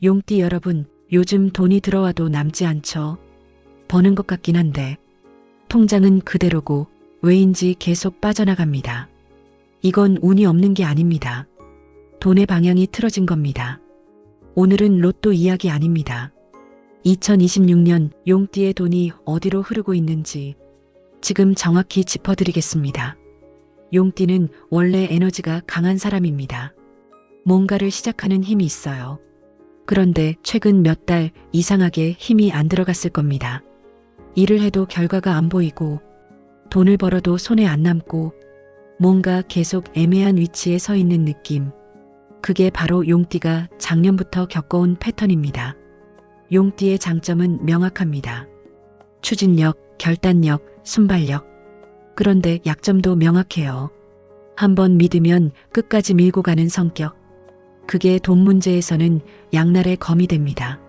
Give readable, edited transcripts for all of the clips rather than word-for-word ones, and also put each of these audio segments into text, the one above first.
용띠 여러분, 요즘 돈이 들어와도 남지 않죠. 버는 것 같긴 한데 통장은 그대로고 왜인지 계속 빠져나갑니다. 이건 운이 없는 게 아닙니다. 돈의 방향이 틀어진 겁니다. 오늘은 로또 이야기 아닙니다. 2026년 용띠의 돈이 어디로 흐르고 있는지 지금 정확히 짚어드리겠습니다. 용띠는 원래 에너지가 강한 사람입니다. 뭔가를 시작하는 힘이 있어요. 그런데 최근 몇 달 이상하게 힘이 안 들어갔을 겁니다. 일을 해도 결과가 안 보이고 돈을 벌어도 손에 안 남고 뭔가 계속 애매한 위치에 서 있는 느낌. 그게 바로 용띠가 작년부터 겪어온 패턴입니다. 용띠의 장점은 명확합니다. 추진력, 결단력, 순발력. 그런데 약점도 명확해요. 한번 믿으면 끝까지 밀고 가는 성격. 그게 돈 문제에서는 양날의 검이 됩니다.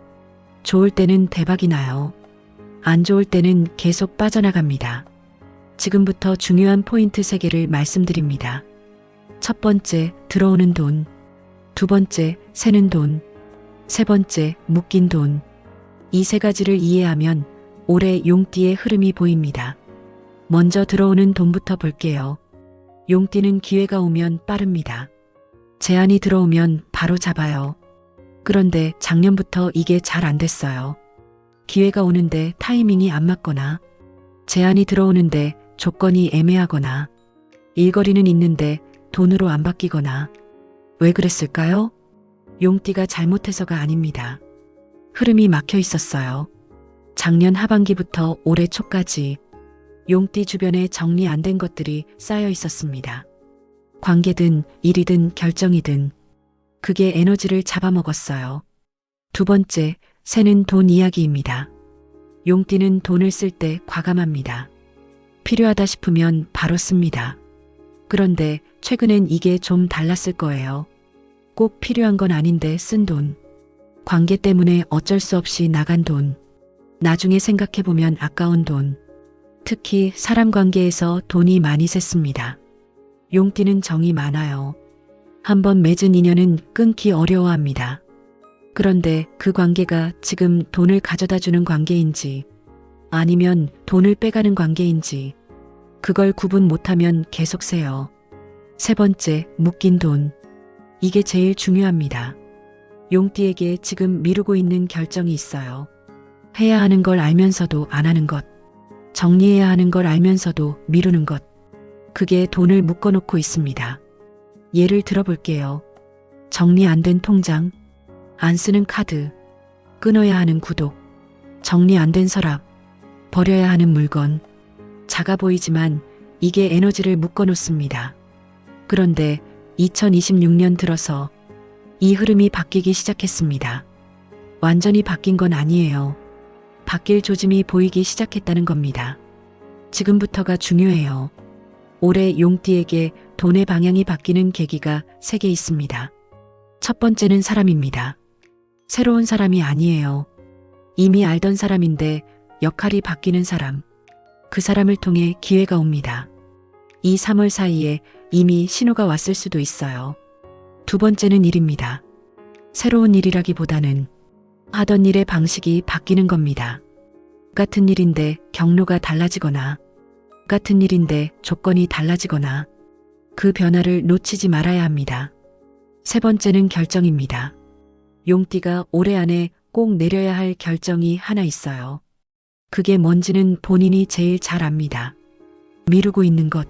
좋을 때는 대박이 나요. 안 좋을 때는 계속 빠져나갑니다. 지금부터 중요한 포인트 3개를 말씀드립니다. 첫 번째, 들어오는 돈. 두 번째, 새는 돈. 세 번째, 묶인 돈. 이 3가지를 이해하면 올해 용띠의 흐름이 보입니다. 먼저 들어오는 돈부터 볼게요. 용띠는 기회가 오면 빠릅니다. 제안이 들어오면 바로 잡아요. 그런데 작년부터 이게 잘 안 됐어요. 기회가 오는데 타이밍이 안 맞거나, 제안이 들어오는데 조건이 애매하거나, 일거리는 있는데 돈으로 안 바뀌거나. 왜 그랬을까요? 용띠가 잘못해서가 아닙니다. 흐름이 막혀 있었어요. 작년 하반기부터 올해 초까지 용띠 주변에 정리 안 된 것들이 쌓여 있었습니다. 관계든 일이든 결정이든 그게 에너지를 잡아먹었어요. 두 번째, 새는 돈 이야기입니다. 용띠는 돈을 쓸 때 과감합니다. 필요하다 싶으면 바로 씁니다. 그런데 최근엔 이게 좀 달랐을 거예요. 꼭 필요한 건 아닌데 쓴 돈. 관계 때문에 어쩔 수 없이 나간 돈. 나중에 생각해보면 아까운 돈. 특히 사람 관계에서 돈이 많이 샜습니다. 용띠는 정이 많아요. 한번 맺은 인연은 끊기 어려워합니다. 그런데 그 관계가 지금 돈을 가져다 주는 관계인지 아니면 돈을 빼가는 관계인지 그걸 구분 못하면 계속 새요. 세 번째, 묶인 돈. 이게 제일 중요합니다. 용띠에게 지금 미루고 있는 결정이 있어요. 해야 하는 걸 알면서도 안 하는 것. 정리해야 하는 걸 알면서도 미루는 것. 그게 돈을 묶어놓고 있습니다. 예를 들어볼게요. 정리 안 된 통장, 안 쓰는 카드, 끊어야 하는 구독, 정리 안 된 서랍, 버려야 하는 물건. 작아 보이지만 이게 에너지를 묶어놓습니다. 그런데 2026년 들어서 이 흐름이 바뀌기 시작했습니다. 완전히 바뀐 건 아니에요. 바뀔 조짐이 보이기 시작했다는 겁니다. 지금부터가 중요해요. 올해 용띠에게 돈의 방향이 바뀌는 계기가 3개 있습니다. 첫 번째는 사람입니다. 새로운 사람이 아니에요. 이미 알던 사람인데 역할이 바뀌는 사람. 그 사람을 통해 기회가 옵니다. 이 3월 사이에 이미 신호가 왔을 수도 있어요. 두 번째는 일입니다. 새로운 일이라기보다는 하던 일의 방식이 바뀌는 겁니다. 같은 일인데 경로가 달라지거나, 같은 일인데 조건이 달라지거나, 그 변화를 놓치지 말아야 합니다. 세 번째는 결정입니다. 용띠가 올해 안에 꼭 내려야 할 결정이 하나 있어요. 그게 뭔지는 본인이 제일 잘 압니다. 미루고 있는 것,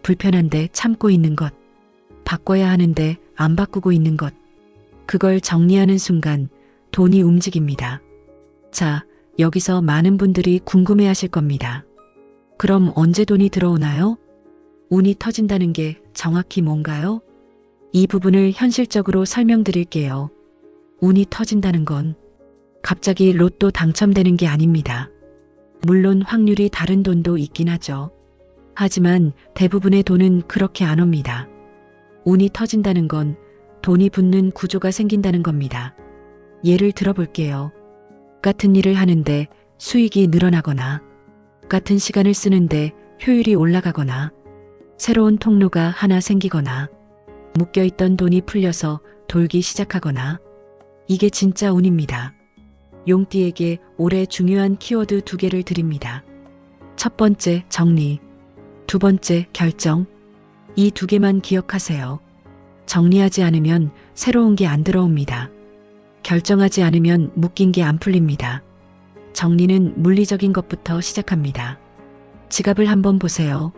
불편한데 참고 있는 것, 바꿔야 하는데 안 바꾸고 있는 것. 그걸 정리하는 순간 돈이 움직입니다. 자, 여기서 많은 분들이 궁금해하실 겁니다. 그럼 언제 돈이 들어오나요? 운이 터진다는 게 정확히 뭔가요? 이 부분을 현실적으로 설명드릴게요. 운이 터진다는 건 갑자기 로또 당첨되는 게 아닙니다. 물론 확률이 다른 돈도 있긴 하죠. 하지만 대부분의 돈은 그렇게 안 옵니다. 운이 터진다는 건 돈이 붙는 구조가 생긴다는 겁니다. 예를 들어볼게요. 같은 일을 하는데 수익이 늘어나거나, 같은 시간을 쓰는데 효율이 올라가거나, 새로운 통로가 하나 생기거나, 묶여있던 돈이 풀려서 돌기 시작하거나, 이게 진짜 운입니다. 용띠에게 올해 중요한 키워드 2개를 드립니다. 첫 번째, 정리. 두 번째, 결정. 이 2개만 기억하세요. 정리하지 않으면 새로운 게 안 들어옵니다. 결정하지 않으면 묶인 게 안 풀립니다. 정리는 물리적인 것부터 시작합니다. 지갑을 한번 보세요.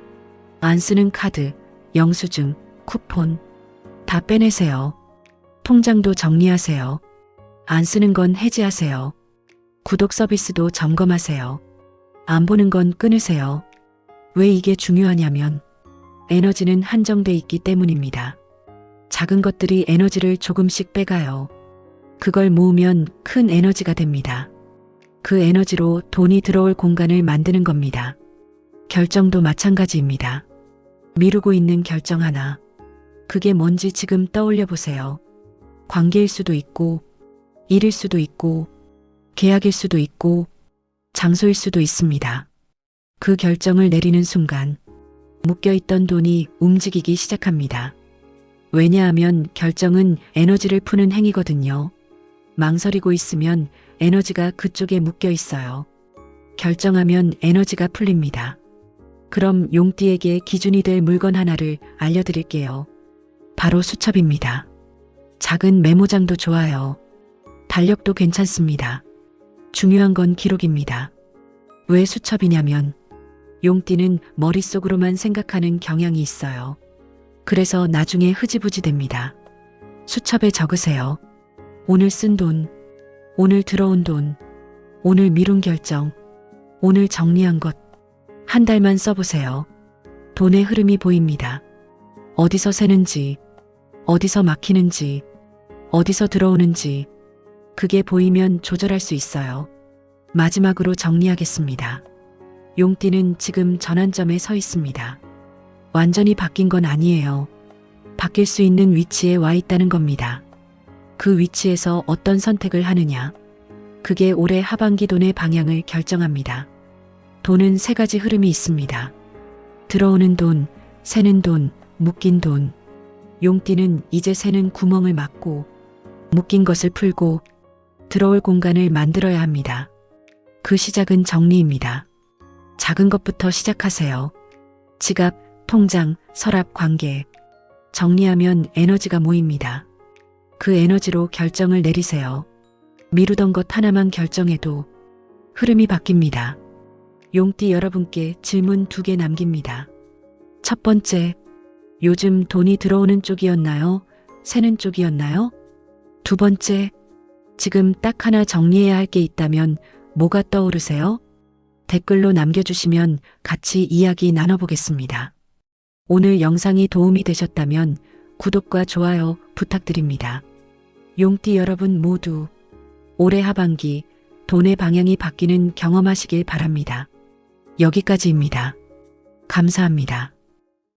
안 쓰는 카드, 영수증, 쿠폰 다 빼내세요. 통장도 정리하세요. 안 쓰는 건 해지하세요. 구독 서비스도 점검하세요. 안 보는 건 끊으세요. 왜 이게 중요하냐면 에너지는 한정돼 있기 때문입니다. 작은 것들이 에너지를 조금씩 빼가요. 그걸 모으면 큰 에너지가 됩니다. 그 에너지로 돈이 들어올 공간을 만드는 겁니다. 결정도 마찬가지입니다. 미루고 있는 결정 하나. 그게 뭔지 지금 떠올려 보세요. 관계일 수도 있고, 일일 수도 있고, 계약일 수도 있고, 장소일 수도 있습니다. 그 결정을 내리는 순간 묶여있던 돈이 움직이기 시작합니다. 왜냐하면 결정은 에너지를 푸는 행위거든요. 망설이고 있으면 에너지가 그쪽에 묶여 있어요. 결정하면 에너지가 풀립니다. 그럼 용띠에게 기준이 될 물건 하나를 알려드릴게요. 바로 수첩입니다. 작은 메모장도 좋아요. 달력도 괜찮습니다. 중요한 건 기록입니다. 왜 수첩이냐면 용띠는 머릿속으로만 생각하는 경향이 있어요. 그래서 나중에 흐지부지 됩니다. 수첩에 적으세요. 오늘 쓴 돈, 오늘 들어온 돈, 오늘 미룬 결정, 오늘 정리한 것. 한 달만 써보세요. 돈의 흐름이 보입니다. 어디서 새는지, 어디서 막히는지, 어디서 들어오는지. 그게 보이면 조절할 수 있어요. 마지막으로 정리하겠습니다. 용띠는 지금 전환점에 서 있습니다. 완전히 바뀐 건 아니에요. 바뀔 수 있는 위치에 와 있다는 겁니다. 그 위치에서 어떤 선택을 하느냐. 그게 올해 하반기 돈의 방향을 결정합니다. 돈은 3가지 흐름이 있습니다. 들어오는 돈, 새는 돈, 묶인 돈. 용띠는 이제 새는 구멍을 막고 묶인 것을 풀고 들어올 공간을 만들어야 합니다. 그 시작은 정리입니다. 작은 것부터 시작하세요. 지갑, 통장, 서랍, 관계. 정리하면 에너지가 모입니다. 그 에너지로 결정을 내리세요. 미루던 것 하나만 결정해도 흐름이 바뀝니다. 용띠 여러분께 질문 2개 남깁니다. 첫 번째, 요즘 돈이 들어오는 쪽이었나요? 새는 쪽이었나요? 두 번째, 지금 딱 하나 정리해야 할 게 있다면 뭐가 떠오르세요? 댓글로 남겨주시면 같이 이야기 나눠보겠습니다. 오늘 영상이 도움이 되셨다면 구독과 좋아요 부탁드립니다. 용띠 여러분 모두 올해 하반기 돈의 방향이 바뀌는 경험하시길 바랍니다. 여기까지입니다. 감사합니다.